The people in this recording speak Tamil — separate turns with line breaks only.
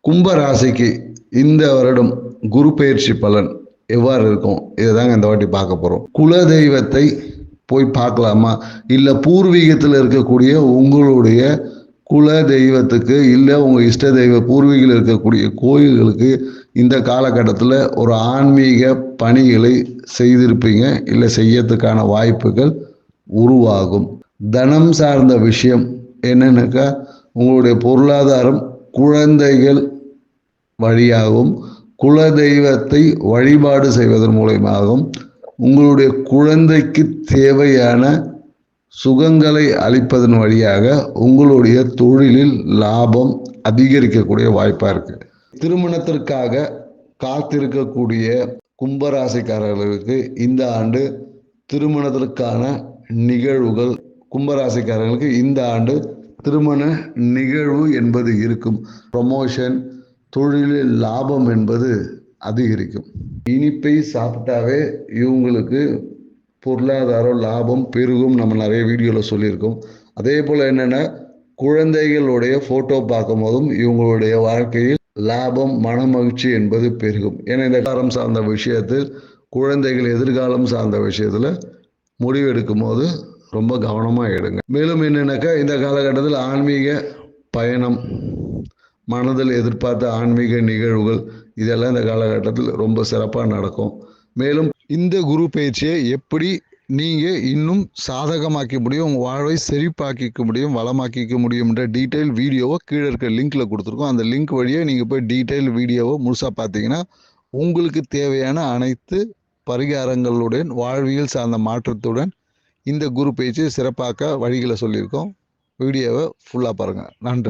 கும்ப ராசிக்கு இந்த வருடம் குரு பெயர்ச்சி பலன் எவ்வாறு இருக்கும் இதுதாங்க இந்த வாட்டி பார்க்க போறோம். குல தெய்வத்தை போய் பார்க்கலாமா, இல்ல பூர்வீகத்தில் இருக்கக்கூடிய உங்களுடைய குல தெய்வத்துக்கு இல்ல உங்க இஷ்ட தெய்வ பூர்வீகில் இருக்கக்கூடிய கோயில்களுக்கு இந்த காலகட்டத்தில் ஒரு ஆன்மீக பணிகளை செய்திருப்பீங்க, இல்லை செய்யறதுக்கான வாய்ப்புகள் உருவாகும். தனம் சார்ந்த விஷயம் என்னன்னாக்கா உங்களுடைய பொருளாதாரம் குழந்தைகள் வழியாகவும் குல தெய்வத்தை வழிபாடு செய்வதன் மூலமாகவும் உங்களுடைய குழந்தைக்கு தேவையான சுகங்களை அளிப்பதன் வழியாக உங்களுடைய தொழிலில் லாபம் அதிகரிக்கக்கூடிய வாய்ப்பாக இருக்கு. திருமணத்திற்காக காத்திருக்கக்கூடிய கும்பராசிக்காரர்களுக்கு இந்த ஆண்டு திருமணத்திற்கான நிகழ்வுகள், கும்பராசிக்காரர்களுக்கு இந்த ஆண்டு திருமண நிகழ்வு என்பது இருக்கும். ப்ரமோஷன், தொழிலில் லாபம் என்பது அதிகரிக்கும். இனிப்பை சாப்பிட்டாவே இவங்களுக்கு பொருளாதார லாபம் பெருகும். நம்ம நிறைய வீடியோவில் சொல்லியிருக்கோம். அதே போல் என்னென்னா குழந்தைகளுடைய ஃபோட்டோ பார்க்கும் போதும் இவங்களுடைய வாழ்க்கையில் லாபம், மன மகிழ்ச்சி என்பது பெருகும். ஏன்னா இந்த காலம் சார்ந்த விஷயத்தில், குழந்தைகள் எதிர்காலம் சார்ந்த விஷயத்தில் முடிவெடுக்கும் போது ரொம்ப கவனமாக எடுங்க. மேலும் என்னென்னாக்கா இந்த காலகட்டத்தில் ஆன்மீக பயணம், மனதில் எதிர்பார்த்த ஆன்மீக நிகழ்வுகள் இதெல்லாம் இந்த காலகட்டத்தில் ரொம்ப சிறப்பாக நடக்கும். மேலும் இந்த குரு பயிற்சியை எப்படி நீங்கள் இன்னும் சாதகமாக்க முடியும், உங்கள் வாழ்வை செழிப்பாக்கிக்க முடியும், வளமாக்கிக்க முடியும்ன்ற டீட்டெயில் வீடியோவை கீழே இருக்க லிங்க்கில் கொடுத்துருக்கோம். அந்த லிங்க் வழியாக நீங்கள் போய் டீட்டெயில் வீடியோவை முழுசாக பார்த்தீங்கன்னா உங்களுக்கு தேவையான அனைத்து பரிகாரங்களுடன் வாழ்வியல் சார்ந்த மாற்றத்துடன் இந்த குரு பயிற்சியை சிறப்பாக்க வழிகளை சொல்லியிருக்கோம். வீடியோவை ஃபுல்லாக பாருங்கள். நன்றி.